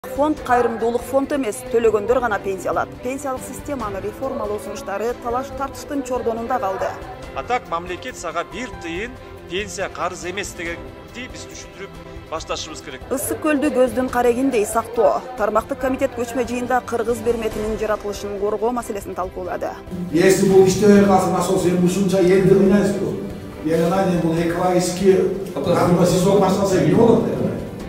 Фонд кайрымдуулук фонд эмес, төлөгөндөр гана пенсия алат. Пенсиялык системаны реформалоо сунуштары талаш тартыштын чордонунда калды. Атак мамлекет сага бир тыйын пенсия карыз эмес дегенди биз түшүндүрүп башташыбыз керек. Ысык көлдү көздүн карегиндей сактоо. Тармактык комитет көчмө жыйында кыргыз берметинин жаратылышын коргоо маселесин талкуулады. Если бул иштебей калса, насос эми ушунча элди эмеспи? Бул экологический сезон башталса эмне болот?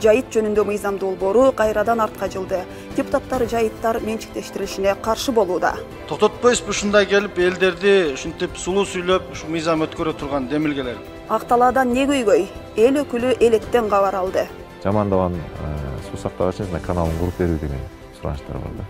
Жайыт жөнүндө мыйзам долбоору кайрадан артка жылды. Депутаттар жайыттар менчиктештирилишине каршы болууда. Токтотпойбузбу ушундай келип элдерди ушинтип сулуу сүйлөп ушу мыйзам өткөрө турган демилгелер. Ак талаадан не көйгөй? Эл өкүлү электен кабар алды. Жамандаган суу сактагыч каналын куруп берүү деген суранычтар бар да.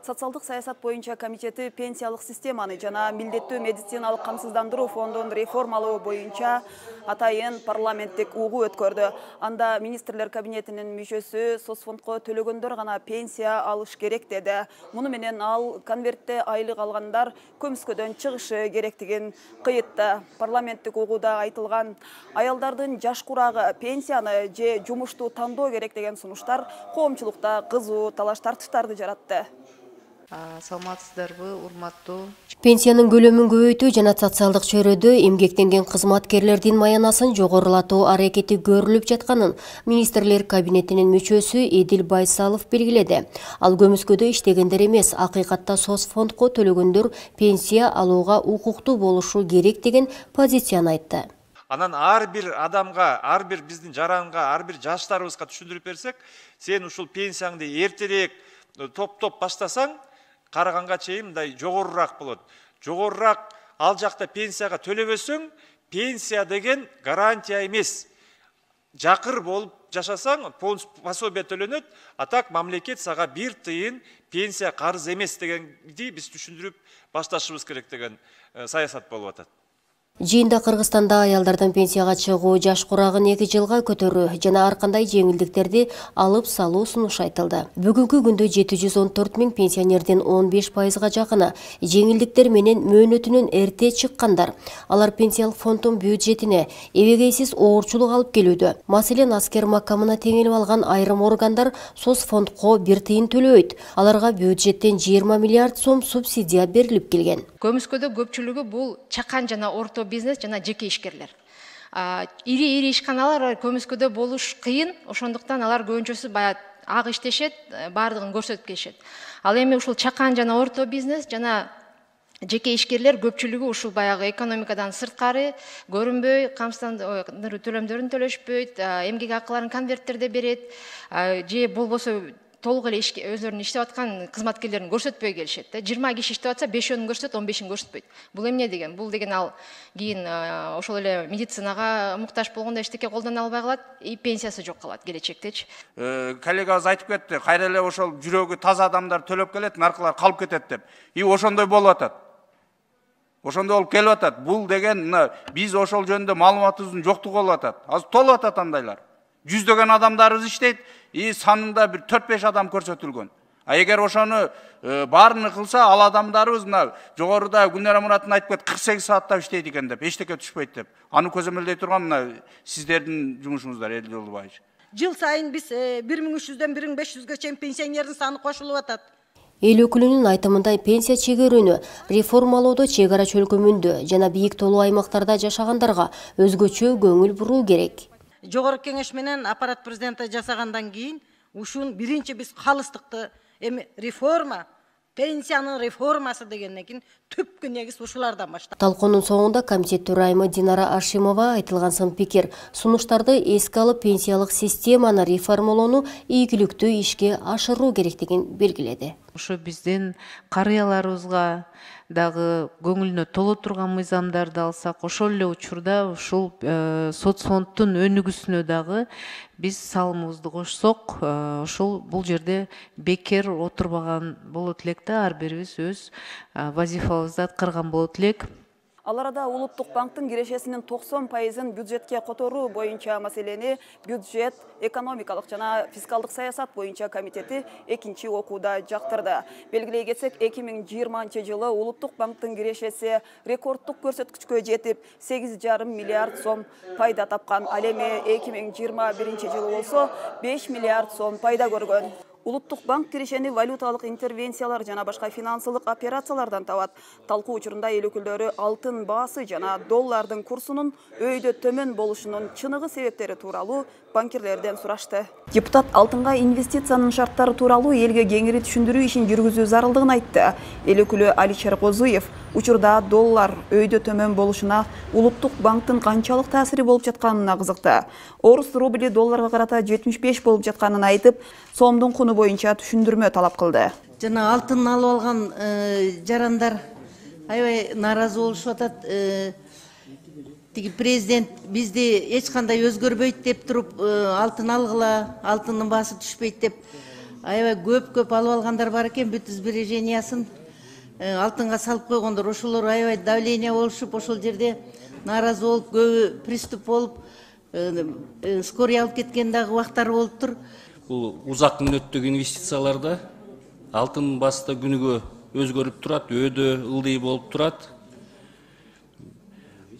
Социалдык саясат боюнча комитети пенсиялык системаны жана милдеттүү медициналык камсыздандыруу фондун реформалоо боюнча атайын парламенттик угуу өткөрдү. Анда министрлер кабинетинин мүчөсү соцфондко төлөгөндөр гана пенсия алыш керек деди. Муну менен ал конвертте айлык алгандар көмүскөдөн чыгышы керектигин кыйытты. Парламенттик угууда айтылган аялдардын жаш курагы пенсияны же жумушту тандоо керек деген сунуштар коомчулукта кызуу талаш тартыштарды жаратты. Саламатсыздарбы, урматтуу. Пенсиянын көлөмүн көбөйтүү жана социалдык чөйрөдө эмгектенген кызматкерлердин маянасын жогорулатуу аракети көрүлүп жатканын министрлер кабинетинин мүчөсү Эдил Байсалов белгиледи. Ал көмүскөдө иштегендер эмес, акыйкатта соцфондко төлөгөндөр пенсия алууга укуктуу болушу керек деген позицияны айтты. Анан ар бир адамга, ар бир биздин жаранга, ар бир жаштарыбызга түшүндүрүп берсек, сен ушул пенсияңды эртерээк топ баштасаң, караганга чейин мындай жогорураак болот. Жогорураак ал жакта пенсияга төлөбөсөң, пенсия деген гарантия эмес. Жакыр болуп жашасаң, пособие төлөнөт, а так мамлекет сага бир тыйын пенсия карыз эмес дегенди биз түшүндүрүп башташыбыз керек деген саясат болуп атат. Жыйында Кыргызстанда аялдардын пенсияга чыгуу жаш курагын 2 жылга көтөрүү жана ар кандай жеңилдиктерди алып салуу сунушу айтылды. Бүгүнкү күндө 714 миң пенсионердин 15%га жакыны жеңилдиктер менен мөөнөтүнөн эрте чыккандар. Алар пенсиялык фонддун бюджетине эбегейсиз оорчулук алып келүүдө. Маселен, аскер макамына теңелип алган айрым органдар соцфондко бир тыйын төлөйт. Аларга бюджеттен 20 миллиард сом субсидия берилип келген. Көмүскөдө көпчүлүгү бул чакан жана орто бизнес жана жеке ишкерлер. Ири ишканалар көмүскөдө болуш кыйын, ошондуктан алар көбүнчөсү баягы ак иштешет, баардыгын көрсөтүп келишет. Ал эми ушул чакан жана орто бизнес жана жеке ишкерлер көпчүлүгү ушул баягы экономикадан сырткары көрүнбөй, камсыздандыруу төлөмдөрүн төлөшпөйт, эмгек акыларын конверттерде берет, же болбосо толук эле өзлөрүнүн иштеп аткан кызматкерлерин көрсөтпөй келишет. 20 киши иштеп атса 5-өн көрсөтөт, 15-ин көрсөтпөйт. Бул эмне деген? Бул деген ал кийин ошол эле медицинага муктаж болгондо эчтеке колдоно албай калат, и пенсиясы жок калат келечектечи. Коллегабыз айтып кетти, кайра эле ошол жүрөгү таза адамдар төлөп келет, наркылар калып кетет деп. И ошондой болуп атат. Ошондой болуп келип атат. Бул деген биз ошол жөнүндө маалыматыбыздын жоктугу болуп атат. Азыр толуп атат андайлар. Жүздөгөн адамдарыбыз иштейт, и санында бир 4-5 адам көрсөтүлгөн. Эгер ошону баарын кылса, ал адамдарыбыз мына жогоруда Гүлнара Муратын айтып кет 48 сааттап иштейт экен деп, эчтеке түшпөйт деп. Аны көзөмөлдөй турган мына сиздердин жумушуңуздар, Элдил Жолдубаевич. Жыл сайын биз 1300-дөн 1500-гө чейин пенсионердин саны кошулуп атат. Эл өкүлүнүн айтымында пенсия чегерүүнү реформалоодо чек ара чөлкөмүндө жана бийик тоолуу аймактарда жашагандарга өзгөчө көңүл буруу керек. Жогорку кеңеш менен аппарат президенти жасагандан кийин ушун биринчи биз калыстыкты эми реформа, пенсиянын реформасы дегенден кийин түпкү негиз ушулардан башталат. Талкуунун соңунда комитет төрайымы Динара Ашимова айтылган сын пикир сунуштарды эске алып пенсиялык системаны реформалоону ийгиликтүү ишке ашыруу керектигин белгиледи. Ошо биздин карыяларыбызга дагы көңүлүнө толо турган мыйзамдарды алсак, ошол эле учурда ушул соцфонддун өнүгүүсүнө дагы биз салымыбызды кошсок, ошол бул жерде бекер отурбаган болот элек да, ар бирибиз өз вазифабызды аткарган болот элек. Ал арада Улуттук банктын кирешесинин 90%-ын бюджетке которуу боюнча маселени бюджет, экономикалык жана фискалдык саясат боюнча комитети экинчи окууда жактырды. Белгилей кетсек, 2020-жылы Улуттук банктын кирешеси рекорддук көрсөткүчкө жетип, 8,5 миллиард сом пайда тапкан. Ал эми 2021-жылы болсо 5 миллиард сом пайда көргөн. Улуттук банк кирешени валюталык интервенциялар жана башка финансылык операциялардан табат. Талкуу учурунда эл өкүлдөрү алтын баасы жана доллардын курсунун өйдө төмөн болушунун чыныгы себептери тууралуу банкирлерден сурашты. Депутат алтынга инвестициянын шарттары тууралуу элге кеңири түшүндүрүү ишин жүргүзүү зарылдыгын айтты. Эл өкүлү Алишер Козуев учурда доллар өйдө төмөн болушуна Улуттук банктын канчалык таасири болуп жатканына кызыкты. Орус рубли долларга карата 75 болуп жатканын айтып, сомдун куну боюнча түшүндүрмө талап кылды. Жана алтын алып алган жарандар аябай нааразы болушуп атат. Тиги президент бизди эч кандай өзгөрбөйт деп туруп, алтын алгыла, алтындын баасы түшпөйт деп аябай көп алып алгандар бар экен, бүт сбережениясын алтынга салып койгондор. Ошолор аябай давление болушуп, ошол жерде нааразы болуп, көбү приступ болуп, скорый алып кеткен дагы убактары болуп тур. Бул узак мөөнөттөгү инвестицияларда алтын баасы да күнүгө өзгөрүп турат, өйдө ылдый болуп турат.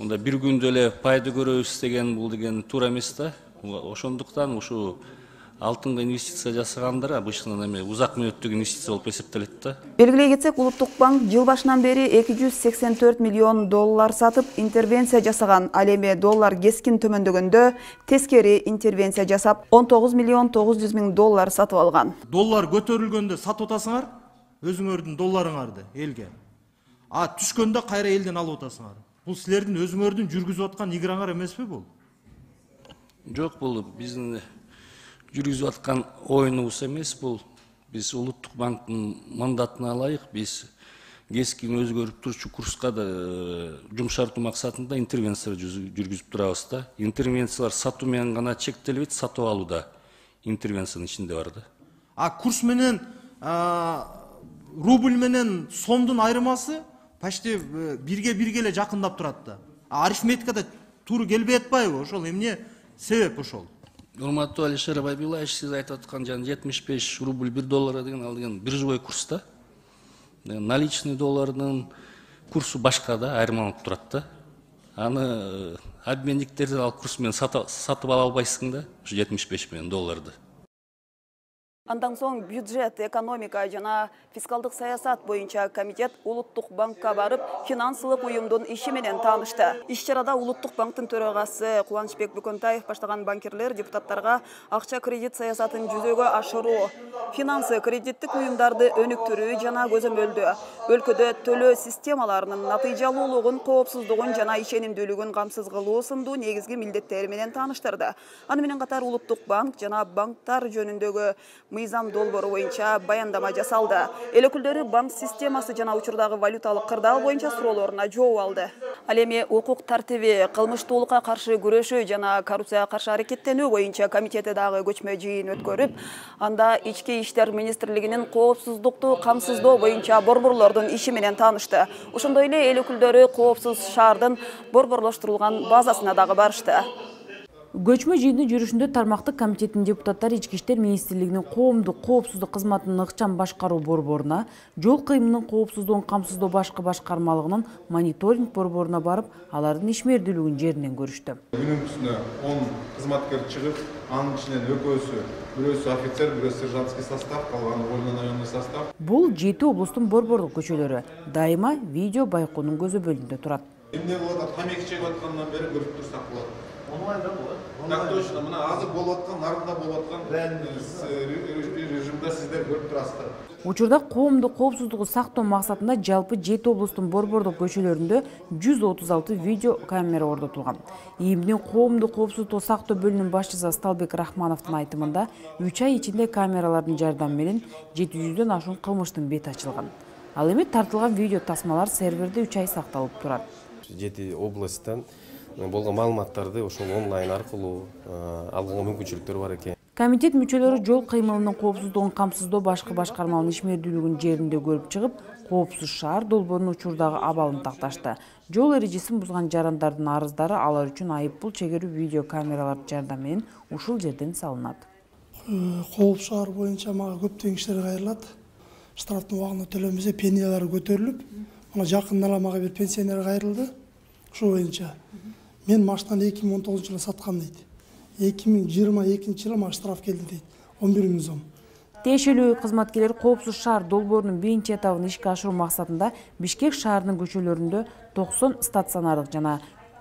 Мында бир күндө эле пайда көрөбүз деген бул деген туура эмес да. Ошондуктан ушу алтынга инвестиция жасагандар обычно эме узак мөөнөттөгү инвестиция болуп эсептелет да. Белгилей кетсек, Улуттук банк жыл башынан бери 284 миллион доллар сатып интервенция жасаган. Ал эми доллар кескин төмөндөгөндө тескери интервенция жасап 19 миллион 900 миң доллар сатып алган. Доллар көтөрүлгөндө сатып атасыңар, өзүңөрдүн долларыңарды элге. А түшкөндө кайра элден алып атасыңар. Бул силердин өзүңөрдүн жүргүзүп аткан играңар эмеспи бул? Жок, бул биздин жүргүзүп аткан оюнубуз эмес бул. Биз Улуттук банктын мандатына ылайык биз кескин өзгөрүп турчу курска да жумшартуу максатында интервенция жүргүзүп турабыз да. Интервенциялар сатуу менен гана чектелбейт, сатып алууда интервенциянын ичинде бар да. А курс менен рубль менен сомдун айырмасы почти бирге эле жакындап турат да. Арифметикада туура келбей атпайбы? Ошол эмне себеп ошол? Урматтуу Алишер Байбилаевич, сиз айтып аткан жана 75 рубль 1 доллар деген ал деген биржевой курс да. Наличный доллардын курсу башка да, айырмаланып турат да. Аны обменниктерден ал курс менен сатып ала албайсың да, ушу 75 менен долларды. Андан соң бюджет, экономика жана фискалдык саясат боюнча комитет Улуттук банкка барып, финансылык уюмдун иши менен таанышты. Иш-чарада Улуттук банктын төрагасы Кубанычбек Бүкөнтаев баштаган банкирлер депутаттарга акча кредит саясатын жүзөгө ашыруу, финансы кредиттик уюмдарды өнүктүрүү жана көзөмөлдөө, өлкөдө төлөө системаларынын натыйжалуулугун, коопсуздугун жана ишенимдүүлүгүн камсыз кылуу сындуу негизги милдеттери менен тааныштырды. Аны менен катар Улуттук банк жана банктар жөнүндөгү мыйзам долбоору боюнча баяндама жасалды. Эл өкүлдөрү банк системасы жана учурдагы валюталык кырдаал боюнча суроолоруна жооп алды. Ал эми укук тартиби, кылмыштуулукка каршы күрөшүү жана коррупцияга каршы аракеттенүү боюнча комитети дагы көчмө жыйын өткөрүп, анда ички иштер министрлигинин коопсуздукту камсыздоо боюнча борборлордун иши менен таанышты. Ошондой эле эл өкүлдөрү коопсуз шаардын борборлоштурулган базасына дагы барышты. Көчмө жыйындын жүрүшүндө тармактык комитеттин депутаттары Ички иштер министрлигинин коомдук коопсуздук кызматынын ыкчам башкаруу борборуна, жол кыймынын коопсуздугун камсыздоо башкы башкармалыгынын мониторинг борборуна барып, алардын ишмердүүлүгүн жеринен көрүштү. Күнүн үстүнө 10 кызматкер чыгып, анын ичинен бирөөсү офицер, бирөөсү сержантский состав, калганы военно-наемный состав. Бул 7 облустун борборлук көчөлөрү. Дайыма видео байкоонун көзөмөлүндө турат. Эмне болуп атат? Тамеки чегип аткандан бери көрүп турсак болот. Онлайнда болот. Так точно, мына азыр болуп аткан, нарында болуп аткан режимде сиздер көрүп турасыздар. Учурда коомдук коопсуздугу сактоо максатында жалпы 7 облустун борборлук көчөлөрүндө 136 видео камера орнотулган. ИИМдин коомдук коопсуздугу сактоо бөлүмүнүн башчысы Асталбек Рахмановдун айтымында 3 ай ичинде камералардын жардамы менен 700дөн ашуун кылмыштын бети ачылган. Ал эми тартылган видео тасмалар серверде 3 ай сакталып турат. 7 областтан болгон маалыматтарды ошол онлайн аркылуу алганга мүмкүнчүлүктөр бар экен. Комитет мүчөлөрү жол кыймылынын коопсуздугун камсыздоо башкы башкармалыгынын ишмердүүлүгүн жеринде көрүп чыгып, коопсуз шаар долбоорунун учурдагы абалын такташты. Жол эрежесин бузган жарандардын арыздары алар үчүн айыппул чегерүү видео камералар жардамы менен ушул жерден салынат. Коопсуз шаар боюнча мага көптөгөн кишилер кайрылат. Штрафтын убагында төлөнбөсө пенсиялары көтөрүлүп, мына жакында эле мага бир пенсионер кайрылды. Ошол боюнча мен машинаны 2019 жылы саткам дейт. 2022 жылы мага штраф келди дейт. 11 000 сом. Тиешелүү кызматкерлер коопсуз шаар долбоорунун биринчи этабын ишке ашыруу максатында Бишкек шаарынын көчөлөрүндө 90 стационардык жана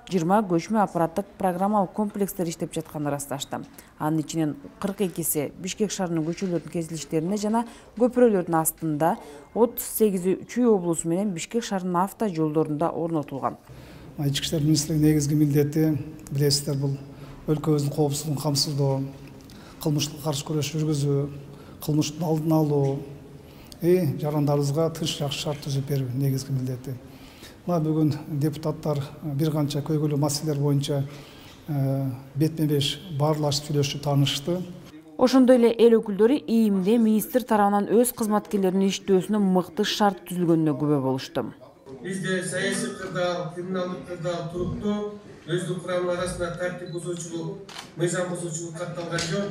20 көчмө аппараттык программалык комплекстер иштеп жатканын ырасташты. Анын ичинен 42си Бишкек шаарынын көчөлөрүнүн кесилиштерине жана көпүрөлөрдүн астында, 38 Чүй облусу менен Бишкек шаарынын авто жолдорунда орнотулган. Ички иштер министрлигинин негизги милдети, билесиздер, бул өлкөбүздүн коопсуздугун камсыздоо, кылмыштыкка каршы күрөш жүргүзүү, кылмыштын алдын алуу, жарандарыбызга тынч жакшы шарт түзүп берүү негизги милдети. Мына бүгүн депутаттар бир канча көйгөйлүү маселелер боюнча бетме-беш баарлашып сүйлөшүп таанышты. Ошондой эле эл өкүлдөрү ИИМде министр тарабынан өз кызматкерлеринин иштөөсүнө мыкты шарт түзүлгөнүнө күбө болушту. Бизде саясий кырдаал, криминалдык кырдаал туруктуу, өздүк курамы арасында тартип бузуучулук, мыйзам бузуучулук катталган жок.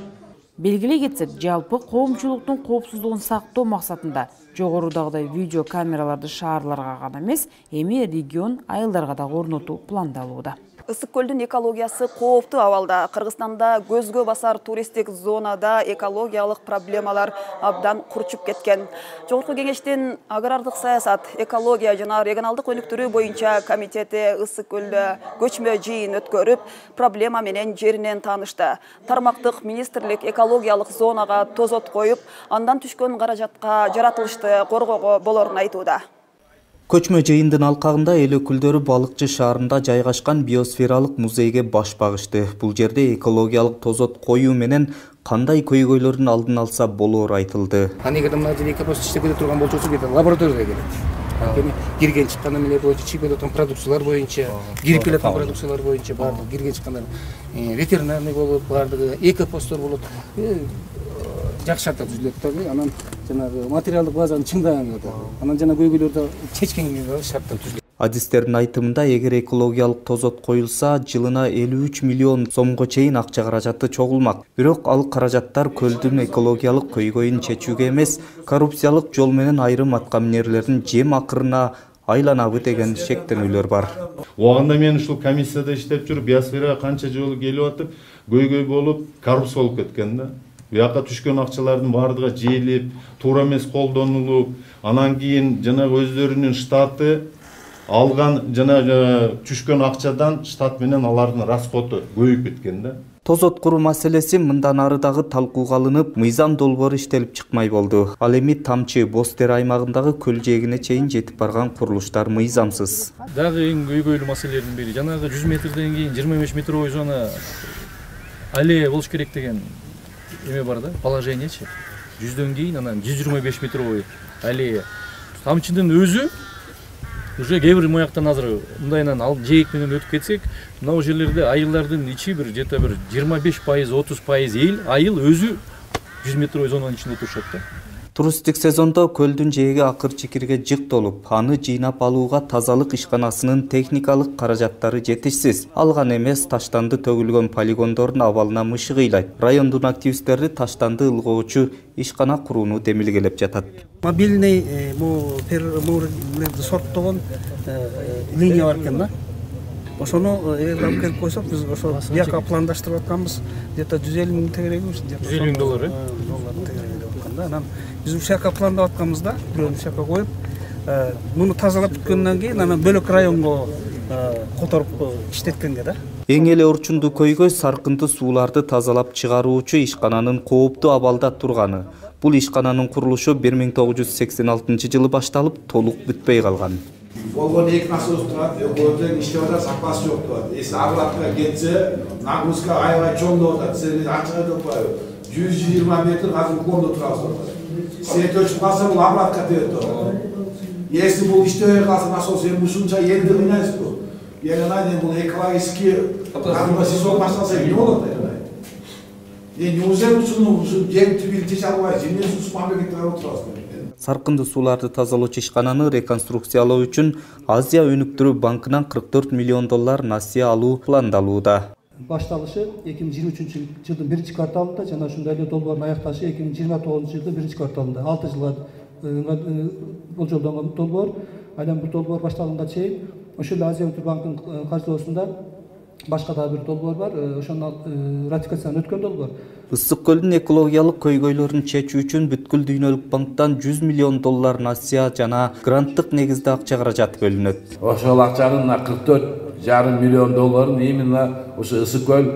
Белгилей кетсек, жалпы коомчулуктун коопсуздугун сактоо максатында жогорудагыдай видео камераларды шаарларга гана эмес, эми регион айылдарга да орнотуу пландалууда. Ысык көлдүн экологиясы кооптуу абалда. Кыргызстанда көзгө басар туристик зонада экологиялык проблемалар абдан курчуп кеткен. Жогорку кеңештин агрардык саясат, экология жана регионалдык өнүктүрүү боюнча комитети Ысык көлдө көчмө жыйын өткөрүп, проблема менен жеринен таанышты. Тармактык министрлик экологиялык зонага тозот коюп, андан түшкөн каражатка жаратылышты коргоого болорун айтууда. Көчмө жыйындын алкагында эл өкүлдөрү Балыкчы шаарында жайгашкан биосфералык музейге баш багышты. Бул жерде экологиялык тозот коюу менен кандай көйгөйлөрдүн алдын алса болоору айтылды. Эгерде мына жерде экопост иштеп келе турган болчосу кете лабораторияга келет. Кирген чыккан эмелер боюнча, чыгып жаткан продукциялар боюнча, кирип келаткан продукциялар боюнча баардыгы кирген чыккандар ветеринарный болот, баардыгы экопосттор болот. Жакшы шарттар түзүлөт, анан жанагы материалдык базаны чыңдаган, анан жана көйгөйлөрдү чечкенге шарттар түзүлөт. Адистердин айтымында, эгер экологиялык тозот коюлса, жылына 53 миллион сомго чейин акча каражаты чогулмак. Бирок ал каражаттар көлдүн экологиялык көйгөйүн чечүүгө эмес, коррупциялык жол менен айрым аткаминерлердин жем акырына айланабы деген шектенүүлөр бар. Убагында мен ушул комиссияда иштеп жүрүп, биосферага канча жолу келип атып, көйгөй болуп, коррупция болуп кеткен да. Буяка түшкөн акчалардын баардыгы жээлип, туура эмес колдонулуп, анан кийин жанагы өздөрүнүн штаты алган жанагы түшкөн акчадан штат менен алардын расходу көбөйүп кеткен да. Тозот куруу маселеси мындан ары дагы талкууга алынып, мыйзам долбоору иштелип чыкмай болду. Ал эми Тамчы, Бостер аймагындагы көл жээгине чейин жетип барган курулуштар мыйзамсыз. Дагы эң көйгөйлүү маселелердин бири жанагы 100 метрден кийин 25 метровой зона аллея болуш керек деген эме бар да, положениечи. 100дөн кийин анан 125 метровой аллея. Тамчынын өзү уже кээ бир мояктан азыр мындайынан ал жээк менен өтүп кетсек, мына жерлерде айылдардын ичи бир жета бир 25%, 30% эл, айыл өзү 100 метровой зонанын ичинде турушат да. Туристтик сезондо көлдүн жээги акыр-чикирге жык толуп, аны жыйнап алууга тазалык ишканасынын техникалык каражаттары жетишсиз. Ал гана эмес, таштанды төгүлгөн полигондордун абалына мышык ыйлайт. Райондун активисттери таштанды ылгоочу ишкана курууну демилгелеп жатат. Мобильный сорттогон линия бар экен да. Ошону эгер алып келип койсок, биз ошо бияка пландаштырып атканбыз, где-то 150 000 тегерегибиз. 150 000 доллар, анан биз ушака пландап атканбызда, бирөөнү ушака коюп, муну тазалап бүткөндөн кийин анан бөлөк районго которуп иштеткенге да. Эң эле орчундуу көйгөй саркынты сууларды тазалап чыгаруучу ишкананын кооптуу абалда турганы. Бул ишкананын курулушу 1986 жылы башталып, толук бүтпөй калган. Болгон эки насос турат, экөөдөн иштеп атат, сапасы жок турат. Эси агылакка кетсе, нагрузка аябай чоң болуп атат. Сен ачык айтып атпайбы? 120 метр азыр уклондо турасыз. Свет өчүп калса, бул обратка тиет. Если бул иштебей калса, насос эми ушунча элди кыйнайсызбы? Ягынан бул экологический кадымга сезон башталса эмне болот? Неужели ушуну жем түбүн чече албай, жемесин суу мамлекетке карап турасызбы? Саркынды сууларды тазалоочу ишкананы реконструкциялоо үчүн Азия өнүктүрүү банкынан 44 миллион доллар насыя алуу пландалууда. Башталышы 2023 жылдын 1 кварталында жана ушундай эле долбоордун аякташы 2029 жылдын 1 кварталында 6 жылга болжолдонгон долбоор. Айдан бул долбоор башталганга чейин ошол Азия өнүктүрүү банкынын каржылоосунда башка да бир долбоор бар. Ошону ратификациядан өткөн долбоор. Ысык көлдүн экологиялык көйгөйлөрүн чечүү үчүн бүткүл дүйнөлүк банктан 100 миллион доллар насыя жана гранттык негизде акча каражат бөлүнөт. Ошол акчанын 44,5 миллион долларын именно ошо ысык көл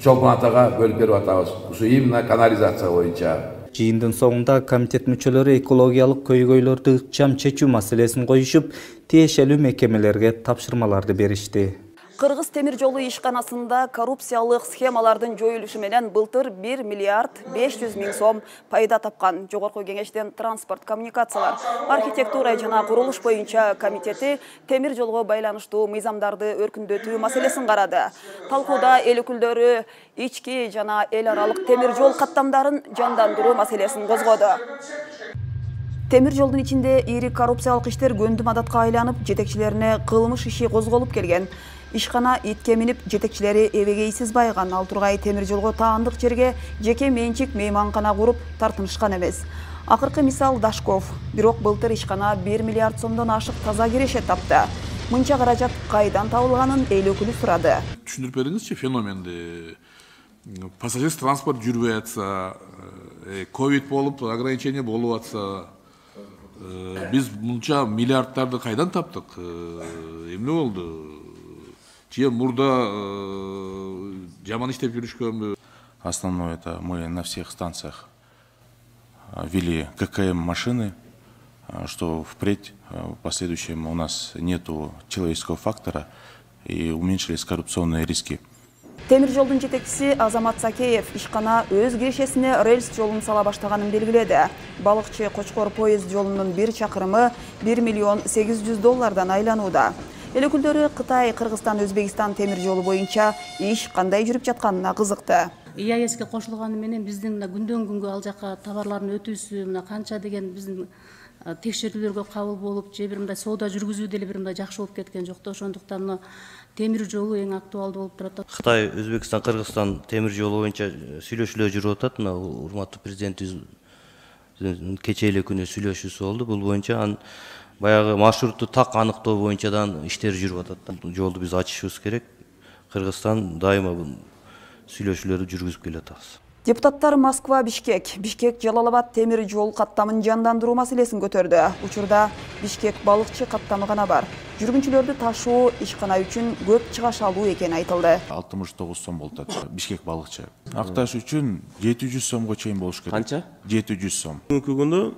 чолпон атага бөлүп берип атабыз. Ушу именно канализация боюнча. Жыйындын соңунда комитет мүчөлөрү экологиялык көйгөйлөрдү ыкчам чечүү маселесин коюшуп, тиешелүү мекемелерге тапшырмаларды беришти. Кыргыз темир жолу ишканасында коррупциялык схемалардын жоюлушу менен былтыр 1 миллиард 500 миң сом пайда тапкан Жогорку Кеңештин транспорт коммуникациялар, архитектура жана курулуш боюнча комитети темир жолго байланыштуу мыйзамдарды өркүндөтүү маселесин карады. Талкууда эл өкүлдөрү ички жана эл аралык темир жол каттамдарын жандандыруу маселесин козгоду. Темир жолдун ичинде ири коррупциялык иштер көндүм адатка айланып, жетекчилерине кылмыш иши козголуп келген. Ишкана итке минип, жетекчилери эбегейсиз байган. Ал тургай темир жолго таандык жерге жеке менчик мейманкана куруп тартынышкан эмес. Акыркы мисал Дашков. Бирок былтыр ишкана 1 миллиард сомдон ашык таза киреше тапты. Мынча каражат кайдан табылганын эл өкүлү сурады. Түшүндүрүп бериңизчи феноменди. Пассажирский транспорт жүрбөй атса, ковид болуп, ограничение болуп атса, биз мынча миллиардтарды кайдан таптык? Эмне болду? Че мурда жаман иштеп жүрүшкөнбү? Основное это мы на всех станциях ввели ККМ машины, что впредь в последующем у нас нету человеческого фактора и уменьшились коррупционные риски. Темир жолдун жетекчиси Азамат Сакеев ишкана өз кирешесине рельс жолун сала баштаганын белгиледи. Балыкчы Кочкор поезд жолунун 1 чакырымы 1 миллион 800 доллардан айланууда. Эл өкүлдөрү Кытай, Кыргызстан, Өзбекстан темир жолу боюнча иш кандай жүрүп жатканына кызыкты. ИАЭСке кошулганы менен биздин күндөн күнгө ал жака товарлардын өтүүсү мына канча деген биздин текшерүүлөргө кабыл болуп, же бир мындай соода жүргүзүү деле бир мындай жакшы болуп кеткен жок да. Ошондуктан темир жолу эң актуалдуу болуп турат. Кытай, Өзбекстан, Кыргызстан темир жолу боюнча сүйлөшүүлөр жүрүп атат. Мына урматтуу президентибиз кечээ эле күнү сүйлөшүүсү болду. Бул боюнча баягы маршрутту так аныктоо боюнчадан иштер жүрүп атат. Жолду биз ачышыбыз керек. Кыргызстан дайыма сүйлөшүүлөрдү жүргүзүп келатабыз. Депутаттар Москва, Бишкек, Жалалабад темир жол каттамын жандандыруу маселесин көтөрдү. Учурда Бишкек балыкчы каттамы гана бар. Жүргүнчүлөрдү ташуу ишкана үчүн көп чыгаш алуу экени айтылды. 69 сом болуп атат Бишкек балыкчы. Акташ үчүн 700 сомго чейин болуш керек. Канча? 700 сом. Бүгүнкү күнү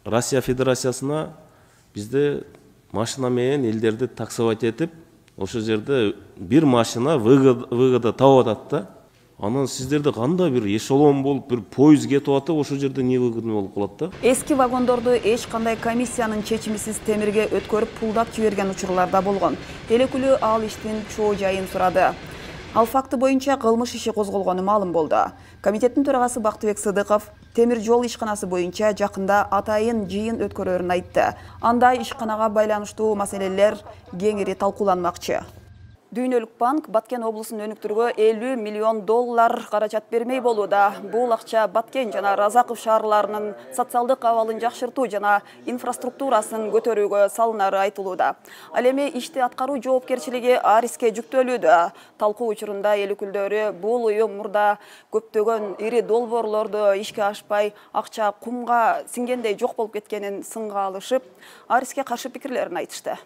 Россия Федерациясына бизде машина менен элдерди таксовать этип, ошол жерде бир машина выгода таап атат да. Анан сиздерде кандай бир эшелон болуп, бир поезд кетип атып, ошол жерде не выгодно болуп калат да. Эски вагондорду эч кандай комиссиянын чечимисиз темирге өткөрүп пулдап жиберген учурларда болгон. Эл өкүлү ал иштин чоо жайын сурады. Ал факты боюнча кылмыш иши козголгону маалым болду. Комитеттин төрагасы Бактыбек Сыдыков темир жол ишканасы боюнча жакында атайын жыйын өткөрөрүн айтты. Анда ишканага байланыштуу маселелер кеңири талкууланмакчы. Дүйнөлүк банк Баткен облусун өнүктүрүүгө 50 миллион доллар каражат бермей болууда. Бул акча Баткен жана Разаков шаарларынын социалдык абалын жакшыртуу жана инфраструктурасын көтөрүүгө салынары айтылууда. Ал эми ишти аткаруу жоопкерчилиги Ариске жүктөлүүдө. Талкуу учурунда эл өкүлдөрү бул уюм мурда көптөгөн ири долбоорлорду ишке ашпай, акча кумга сиңгендей жок болуп кеткенин сынга алышып, Ариске каршы пикирлерин айтышты.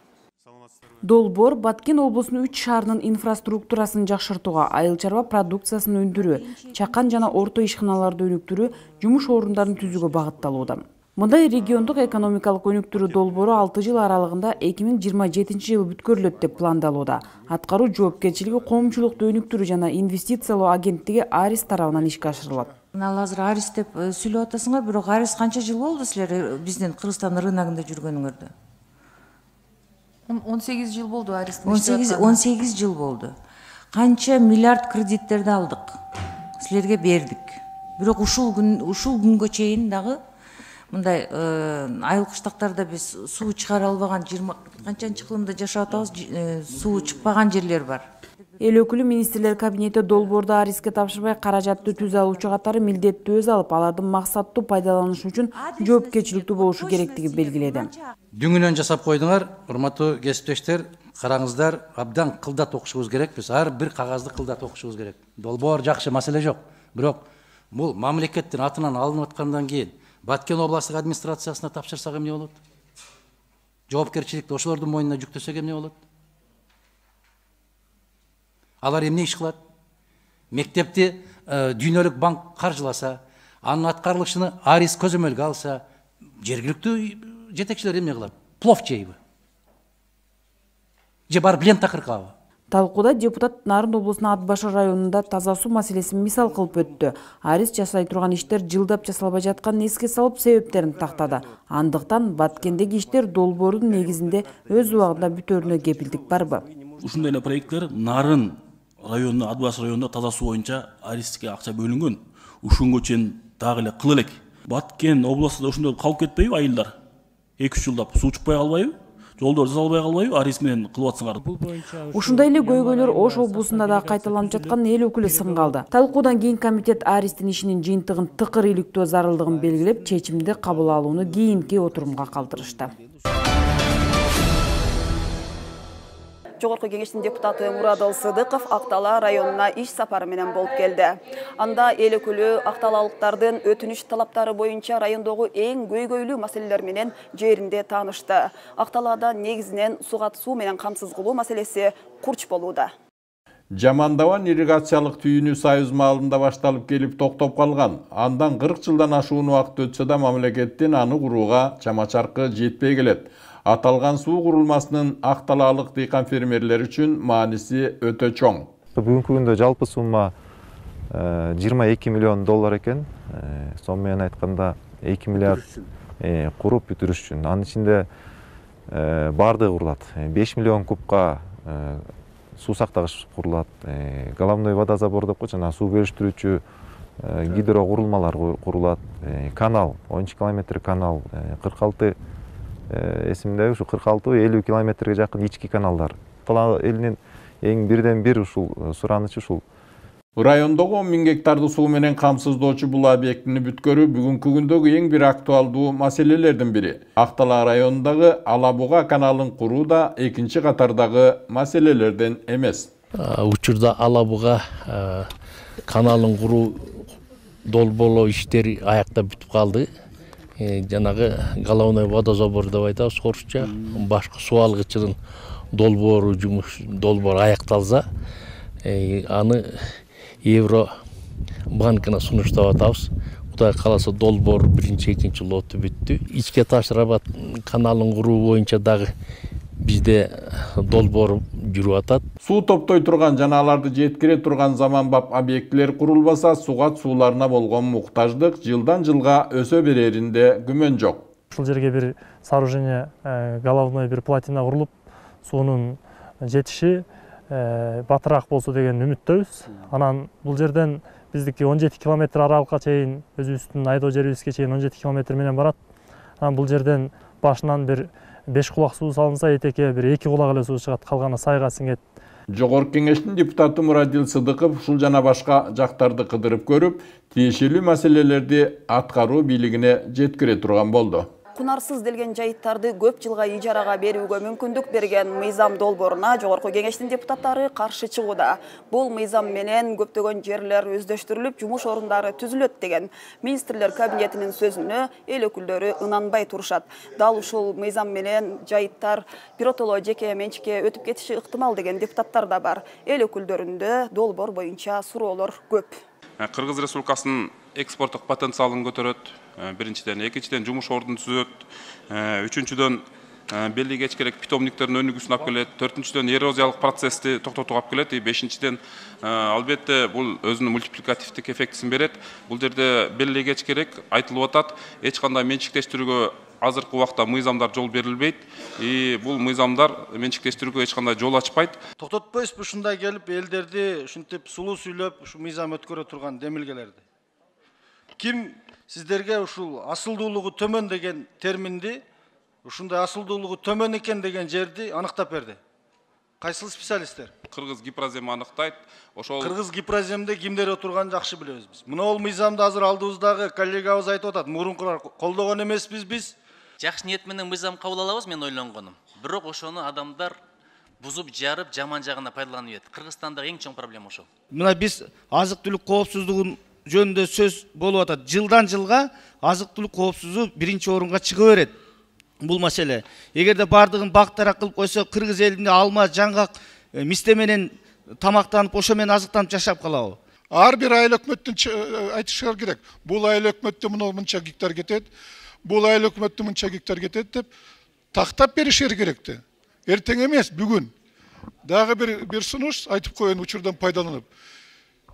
Долбоор Баткен облусунун 3 шаарынын инфраструктурасын жакшыртууга, айыл чарба продукциясын өндүрүү, чакан жана орто ишканаларды өнүктүрүү, жумуш орундарын түзүүгө багытталууда. Мындай региондук экономикалык өнүктүрүү долбоору 6 жыл аралыгында 2027-жылы бүткөрүлөт деп пландалууда. Аткаруу жоопкерчилиги коомчулукту өнүктүрүү жана инвестициялоо агенттиги Арис тарабынан ишке ашырылат. Ал азыр Арис деп сүйлөп атасыңар, бирок Арис канча жыл болду силер биздин Кыргызстан рыногунда жүргөнүңөрдө? 18 жыл болду Арис. 18 жыл болду. Канча миллиард кредиттерди алдык. Силерге бердик. Бирок ушул күнгө чейин дагы мындай айыл кыштактарда биз суу чыгара албаган 20 канчанчы кылымда жашап атабыз, суу чыкпаган жерлер бар. Эл өкүлү министрлер кабинети долбоорду Ариске тапшырбай каражатты түз алуучу катары милдеттүү өз алып, алардын максаттуу пайдаланышы үчүн жоопкерчиликтүү болушу керектиги белгиледи. Дүңүнөн жасап койдуңар, урматтуу кесиптештер, караңыздар, абдан кылдат окушубуз керекпиз. Ар бир кагазды кылдат окушубуз керек. Долбоор жакшы, маселе жок. Бирок бул мамлекеттин атынан алынып аткандан кийин Баткен областтык администрациясына тапшырсак эмне болот? Жоопкерчиликти ошолордун мойнуна жүктөсөк эмне болот? Алар эмне иш кылат? Мектепти дүйнөлүк банк каржыласа, анын аткарылышын Арис көзөмөлгө алса, жергиликтүү жетекчилер эмне кылат? Плов жейби? Же барып лента кыркабы? Талкууда депутат Нарын облусунун Ат Башы районунда таза суу маселесин мисал кылып өттү. Арис жасай турган иштер жылдап жасалбай жатканын эске салып себептерин тактады. Андыктан Баткендеги иштер долбоордун негизинде өз убагында бүтөөрүнө кепилдик барбы? Ушундай эле проекттер Нарын районунда, Ат Башы районунда таза суу боюнча Ариске акча бөлүнгөн. Ушунга чейин дагы эле кыла элек. Баткен областында ушундай калып кетпейби айылдар? 2-3 жылдап суу чыкпай калбайбы? Жолдор жасалбай калбайбы? Арис менен кылып атсаңар. Ушундай эле көйгөйлөр Ош облусунда да кайталанып жатканын эл өкүлү сынга алды. Талкуудан кийин комитет Аристин ишинин жыйынтыгын тыкыр иликтөө зарылдыгын белгилеп, чечимди кабыл алууну кийинки отурумга калтырышты. Жогорку кеңештин депутаты Мурадыл Сыдыков Актала районуна иш сапары менен болуп келди. Анда эл өкүлү акталалыктардын өтүнүч талаптары боюнча райондогу эң көйгөйлүү маселелер менен жеринде таанышты. Акталаада негизинен сугат суу менен камсыз кылуу маселеси курч болууда. Жамандабан ирригациялык түйүнү Союз маалында башталып келип токтоп калган. Андан 40 жылдан ашуун убакыт өтсө да мамлекеттин аны курууга чама-чаркы жетпей келет. Аталган суу курулмасынын акталаалык дыйкан фермерлер үчүн мааниси өтө чоң. Бүгүнкү күндө жалпы сумма 22 миллион доллар экен. Сом менен айтканда 2 миллиард куруп бүтүрүш үчүн. Анын ичинде бардыгы курулат. 5 миллион кубка суу сактагыч курулат. Головной водозабор деп койчу, суу бөлүштүрүүчү гидро курулмалар курулат. Канал, 10 километр канал, 46 эсимде ушу 46-50 километрге жакын ички каналдар. Тала элинин эң бирден бир ушул суранычы ушул. Райондогу 10 000 гектарды суу менен камсыздоочу бул объектини бүткөрүү бүгүнкү күндөгү эң бир актуалдуу маселелердин бири. Актала районундагы Алабуга каналын куруу да экинчи катардагы маселелерден эмес. Учурда Алабуга каналын куруу долбоолоо иштери аякта бүтүп калды. Жанагы головной водозабор деп айтабыз орусча, башкы суу алгычынын долбоор аякталса, аны Евро банкына сунуштап атабыз. Кудай кааласа долбоор биринчи-экинчи лоту бүттү. Ичке таш Рабат каналын куруу боюнча дагы бизде долбоор жүрүп атат. Суу топтой турган жана аларды жеткире турган заманбап объектилер курулбаса, сугат сууларына болгон муктаждык жылдан жылга өсө береринде күмөн жок. Ушул жерге бир сооружение, головной бир плотина курулуп, суунун жетиши батыраак болсо деген үмүттөбүз. Анан бул жерден биздики 17 километр аралыкка чейин, өзүбүздүн айдоо жерибизге чейин 17 километр менен барат. Анан бул жерден башынан бир 5 кулак суу салынса, этеке бир 2 кулак эле суу чыгат, калганы сайга сиңет. Жогорку кеңештин депутаты Мурадил Сыдыков ушул жана башка жактарды кыдырып көрүп, тиешелүү маселелерди аткаруу бийлигине жеткире турган болду. Кунарсыз делген жайыттарды көп жылга ижарага берүүгө мүмкүндүк берген мыйзам долбооруна жогорку кеңештин депутаттары каршы чыгууда. Бул мыйзам менен көптөгөн жерлер өздөштүрүлүп, жумуш орундары түзүлөт деген министрлер кабинетинин сөзүнө эл өкүлдөрү ынанбай турушат. Дал ушул мыйзам менен жайыттар биротоло жеке менчикке өтүп кетиши ыктымал деген депутаттар да бар. Эл өкүлдөрүндө долбоор боюнча суроолор көп. Кыргыз Республикасынын экспорттук потенциалын көтөрөт. Биринчиден, экинчиден жумуш ордун түзөт. Үчүнчүдөн белли кечкерек питомниктердин өнүгүүсүнө алып келет. Төртүнчүдөн эрозиялык процессти токтотууга алып келет. Бешинчиден, албетте бул өзүнүн мультипликативдик эффектисин берет. Бул жерде белли кечкерек айтылып атат. Эч кандай менчиктештирүүгө азыркы убакта мыйзамдар жол берилбейт. Бул мыйзамдар менчиктештирүүгө эч кандай жол ачпайт. Токтотпойбузбу ушундай келип элдерди ушинтип сулуу сүйлөп ушу мыйзам өткөрө турган демилгелерди? Ким сиздерге ушул асылдуулугу төмөн деген терминди, ушундай асылдуулугу төмөн экен деген жерди аныктап берди? Кайсыл специалисттер? Кыргыз гипрозем аныктайт. Ошол Кыргыз гипроземде кимдер отурганын жакшы билебиз биз. Мына ол мыйзамды азыр алдыбыздагы коллегабыз айтып атат. Мурункулар колдогон эмеспиз биз. Жакшы ниет менен мыйзам кабыл алабыз, мен ойлонгонум. Бирок ошону адамдар бузуп жарып, жаман жагына пайдаланып атат. Кыргызстандагы эң чоң проблема ошол. Мына биз азык-түлүк коопсуздугун жөнүндө сөз болуп атат. Жылдан жылга азык-түлүк коопсуздугу биринчи орунга чыга берет. Бул маселе. Эгерде бардыгын бактара кылып койсо, кыргыз элинде алма, жаңгак, мисте менен тамактанып, ошо менен азыктанып жашап калабы? Ар бир айыл өкмөттүн айтышар керек. Бул айыл өкмөттө мынча гектар кетет, бул айыл өкмөттө мынча гектар кетет деп тактап беришер керекти. Эртең эмес, бүгүн. Дагы бир сунуш айтып коеюн учурдан пайдаланып.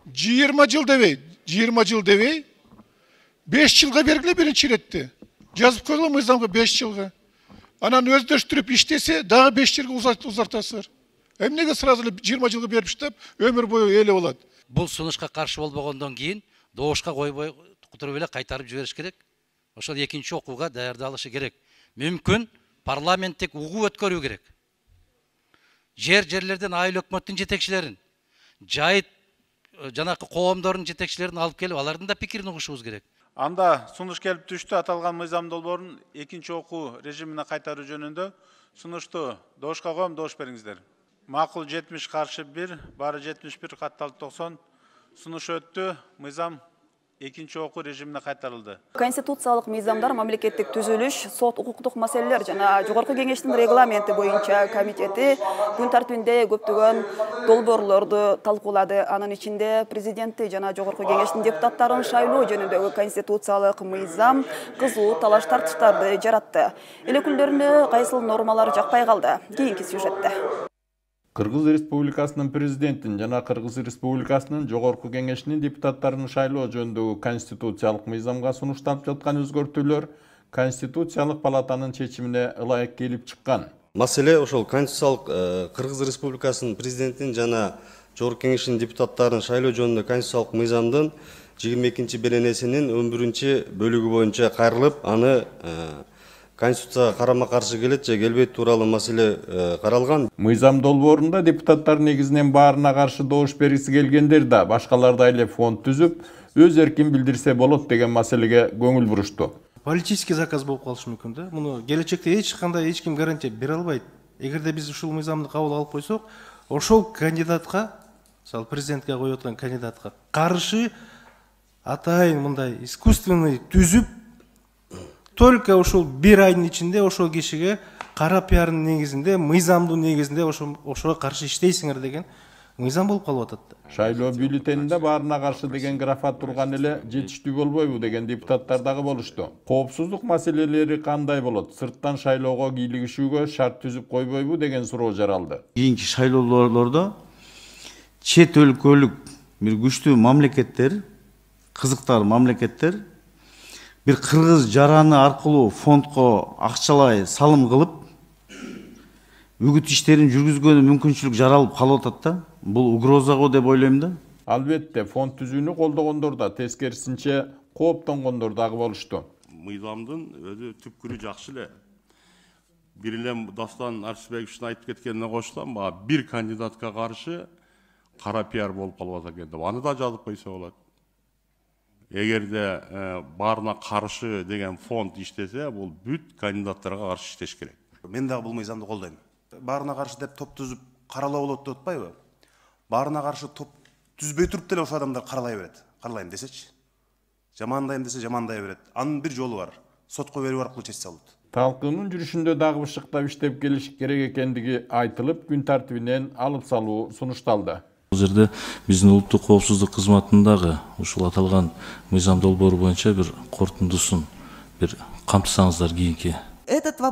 20 жыл дебей, 5 жылга бергиле биринчи иретти. Жазып койгула мыйзамга 5 жылга. Анан өздөштүрүп иштесе, дагы 5 жылга узартасыздар. Эмнеге сразу 20 жылга берип иштеп, өмүр бою эле болот. Бул сунушка каршы болбогондон кийин добушка койбой туруп эле кайтарып жибериш керек. Ошол экинчи окууга даярдалышы керек. Мүмкүн парламенттик угуу өткөрүү керек. Жерлерден айыл өкмөттүн жетекчилерин, жайыт жанакы коомдордун жетекчилерин алып келип, алардын да пикирин угушубуз керек. Анда сунуш келип түштү, аталган мыйзам долбоорун экинчи окуу режимине кайтаруу жөнүндө сунушту добушка коем, добуш бериңиздер. Макул 70 каршы 1, бары 71 катталып 90 сунуш өттү, мыйзам экинчи окуу режимине кайтарылды. Конституциялык мыйзамдар, мамлекеттик түзүлүш, сот укуктук маселелер жана Жогорку Кеңештин регламенти боюнча комитети күн тартибинде көптөгөн долбоорлорду талкуулады. Анын ичинде президенти жана Жогорку Кеңештин депутаттарын шайлоо жөнүндөгү конституциялык мыйзам кызуу талаш тартыштарды жаратты. Эл өкүлдөрүнө кайсыл нормалар жакпай калды? Кийинки сюжетте. Кыргыз Республикасынын президентин жана Кыргыз Республикасынын Жогорку Кеңешинин депутаттарын шайлоо жөнүндөгү конституциялык мыйзамга сунушталып жаткан өзгөртүүлөр Конституциялык палатанын чечимине ылайык келип чыккан. Маселе ошол конституциялык Кыргыз Республикасынын президентин жана Жогорку Кеңештин депутаттарын шайлоо жөнүндө конституциялык мыйзамдын 22 беренесинин 11 бөлүгү боюнча кайрылып, аны Конституцияга карама-каршы келет же келбейт тууралуу маселе каралган. Мыйзам долбоорунда депутаттар негизинен баарына каршы добуш бергиси келгендер да башкалардай эле фонд түзүп, өз эркин билдирсе болот деген маселеге көңүл бурушту. Политический заказ болуп калышы мүмкүн да. Муну келечекте эч ким гарантия бере албайт. Эгерде биз ушул мыйзамды кабыл алып койсок, ошол кандидатка, мисалы президентке коюп аткан кандидатка каршы атайын мындай искусственный түзүп, только ошол бир айдын ичинде ошол кишиге кара пиардын негизинде, мыйзамдын негизинде ошого каршы иштейсиңер деген мыйзам болуп калып атат. Шайлоо бюллетенинде баарына каршы деген графа турган эле жетиштүү болбойбу деген депутаттар дагы болушту. Коопсуздук маселелери кандай болот? Сырттан шайлоого кийлигишүүгө шарт түзүп койбойбу деген суроо жаралды. Кийинки шайлоолордо чет өлкөлүк бир күчтүү мамлекеттер, кызыктар мамлекеттер bir Kırgız жараны аркылуу фондко акчалай салым кылып, үгүт иштерин жүргүзгөнү мүмкүнчүлүк жаралып калып атат да. Бул угроза го деп ойлойм да. Албетте, фонд түзүүнү колдогондор да, тескерисинче кооптонгондор дагы болушту. Мыйзамдын өзү түпкүрү жакшы эле. Бир эле Дастан Аршыбековичтин айтып кеткенине кошулам, бир кандидатка каршы кара пиар болуп калып атат экен деп. Аны да жазып койсо болот. Эгерде баарына каршы деген фонд иштесе, бул бүт кандидаттарга каршы иштеш керек. Мен дагы бул мыйзамды колдойм. Баарына каршы деп топ түзүп каралоо болот деп атпайбы? Баарына каршы топ түзбөй туруп деле ошол адамдар каралай берет. Каралайм десечи. Жамандайм десе жамандай берет. Анын бир жолу бар. Сотко берүү аркылуу чечсе болот. Талкуунун жүрүшүндө дагы бышыктап иштеп келиш керек экендиги айтылып, күн тартибинен алып салуу сунушталды. Бул жерде биздин улуттук коопсуздук кызматындагы ушул аталган мыйзам долбоору боюнча бир корутундусун бир камтысаңыздар кийинки.